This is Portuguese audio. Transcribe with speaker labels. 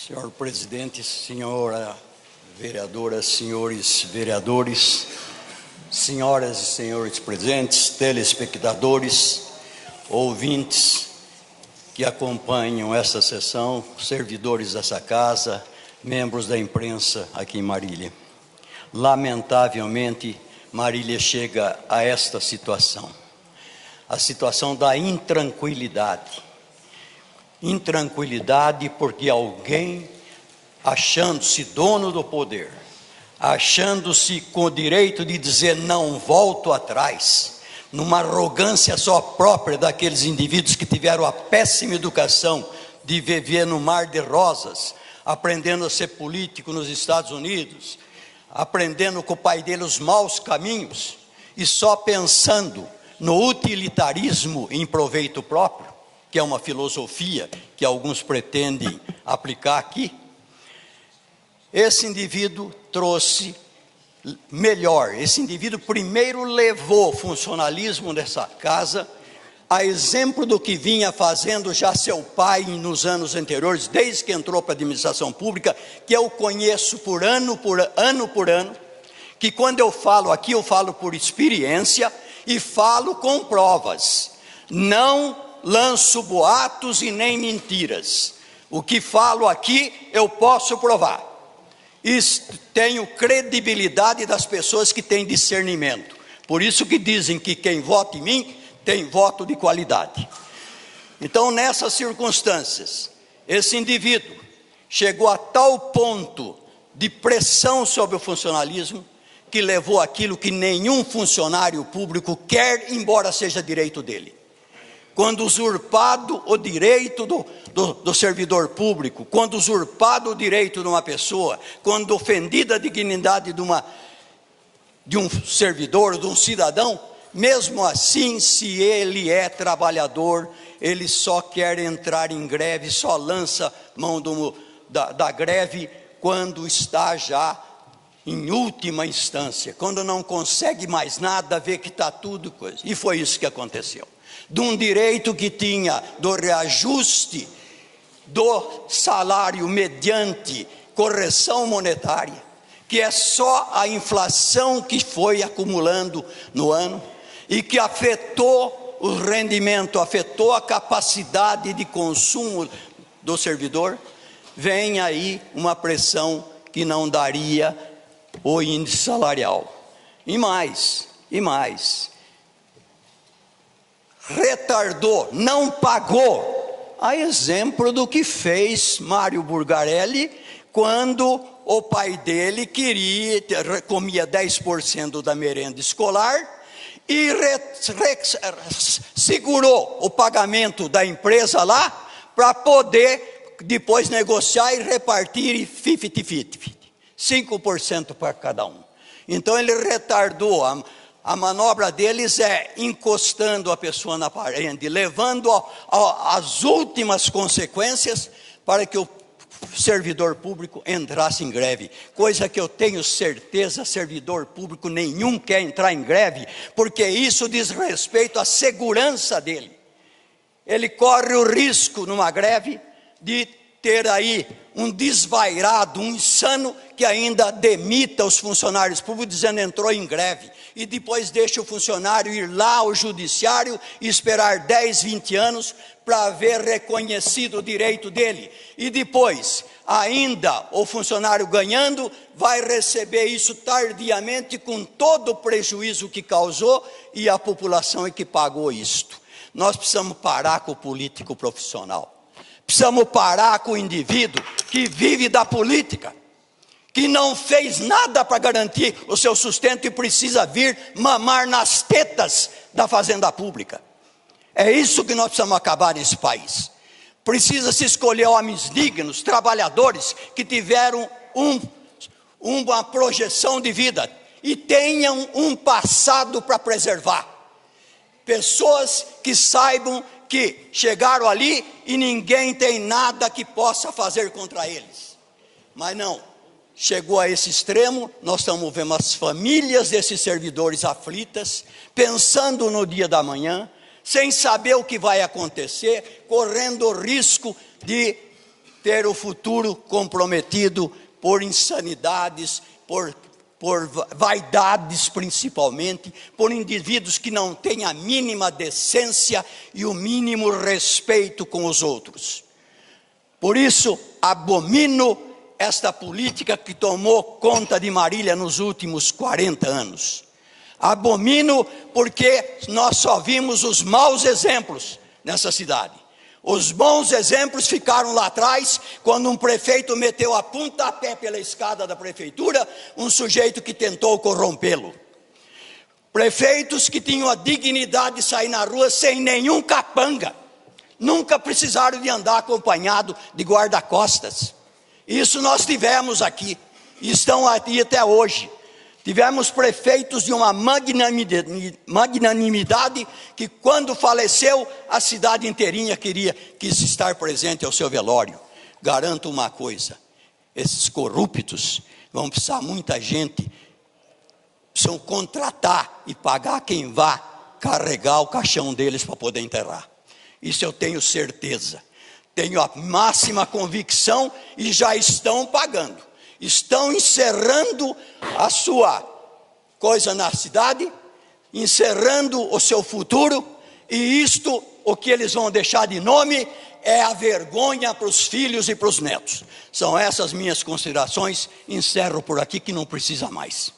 Speaker 1: Senhor presidente, senhora vereadora, senhores vereadores, senhoras e senhores presentes, telespectadores, ouvintes que acompanham essa sessão, servidores dessa casa, membros da imprensa aqui em Marília. Lamentavelmente, Marília chega a esta situação, a situação da intranquilidade. Intranquilidade porque alguém, achando-se dono do poder, achando-se com o direito de dizer não volto atrás, numa arrogância só própria daqueles indivíduos que tiveram a péssima educação de viver no mar de rosas, aprendendo a ser político nos Estados Unidos, aprendendo com o pai dele os maus caminhos e só pensando no utilitarismo em proveito próprio, que é uma filosofia que alguns pretendem aplicar aqui. Esse indivíduo trouxe melhor, esse indivíduo primeiro levou o funcionalismo dessa casa, a exemplo do que vinha fazendo já seu pai nos anos anteriores, desde que entrou para a administração pública, que eu conheço por ano, que quando eu falo aqui, eu falo por experiência e falo com provas, não lanço boatos e nem mentiras. O que falo aqui, eu posso provar. E tenho credibilidade das pessoas que têm discernimento. Por isso que dizem que quem vota em mim, tem voto de qualidade. Então, nessas circunstâncias, esse indivíduo chegou a tal ponto de pressão sobre o funcionalismo, que levou aquilo que nenhum funcionário público quer, embora seja direito dele. Quando usurpado o direito do servidor público, quando usurpado o direito de uma pessoa, quando ofendida a dignidade de um servidor, de um cidadão, mesmo assim, se ele é trabalhador, ele só quer entrar em greve, só lança mão da greve quando está já em última instância, quando não consegue mais nada, vê que está tudo coisa. E foi isso que aconteceu. De um direito que tinha do reajuste do salário mediante correção monetária, que é só a inflação que foi acumulando no ano e que afetou o rendimento, afetou a capacidade de consumo do servidor, vem aí uma pressão que não daria o índice salarial. E mais, retardou, não pagou, a exemplo do que fez Mário Burgarelli, quando o pai dele comia 10% da merenda escolar e segurou o pagamento da empresa lá, para poder depois negociar e repartir 50-50, 5% para cada um. Então ele retardou. A manobra deles é encostando a pessoa na parede, levando às últimas consequências para que o servidor público entrasse em greve. Coisa que eu tenho certeza, servidor público nenhum quer entrar em greve, porque isso diz respeito à segurança dele. Ele corre o risco, numa greve, de ter aí um desvairado, um insano, que ainda demita os funcionários públicos, dizendo entrou em greve, e depois deixa o funcionário ir lá ao judiciário e esperar 10, 20 anos para ver reconhecido o direito dele. E depois, ainda o funcionário ganhando, vai receber isso tardiamente, com todo o prejuízo que causou, e a população é que pagou isto. Nós precisamos parar com o político profissional. Precisamos parar com o indivíduo que vive da política, que não fez nada para garantir o seu sustento e precisa vir mamar nas tetas da fazenda pública. É isso que nós precisamos acabar nesse país. Precisa se escolher homens dignos, trabalhadores, que tiveram uma projeção de vida e tenham um passado para preservar. Pessoas que saibam que chegaram ali e ninguém tem nada que possa fazer contra eles. Mas não, chegou a esse extremo. Nós estamos vendo as famílias desses servidores aflitas, pensando no dia da manhã, sem saber o que vai acontecer, correndo o risco de ter o futuro comprometido por insanidades, por vaidades principalmente, por indivíduos que não têm a mínima decência e o mínimo respeito com os outros. Por isso, abomino esta política que tomou conta de Marília nos últimos 40 anos. Abomino porque nós só vimos os maus exemplos nessa cidade. Os bons exemplos ficaram lá atrás, quando um prefeito meteu a pontapé pela escada da prefeitura, um sujeito que tentou corrompê-lo. Prefeitos que tinham a dignidade de sair na rua sem nenhum capanga, nunca precisaram de andar acompanhado de guarda-costas. Isso nós tivemos aqui, e estão aqui até hoje. Tivemos prefeitos de uma magnanimidade que, quando faleceu, a cidade inteirinha quis estar presente ao seu velório. Garanto uma coisa: esses corruptos vão precisar, muita gente, precisam contratar e pagar quem vá carregar o caixão deles para poder enterrar. Isso eu tenho certeza, tenho a máxima convicção, e já estão pagando. Estão encerrando a sua coisa na cidade, encerrando o seu futuro, e isto, o que eles vão deixar de nome, é a vergonha para os filhos e para os netos. São essas minhas considerações, encerro por aqui, que não precisa mais.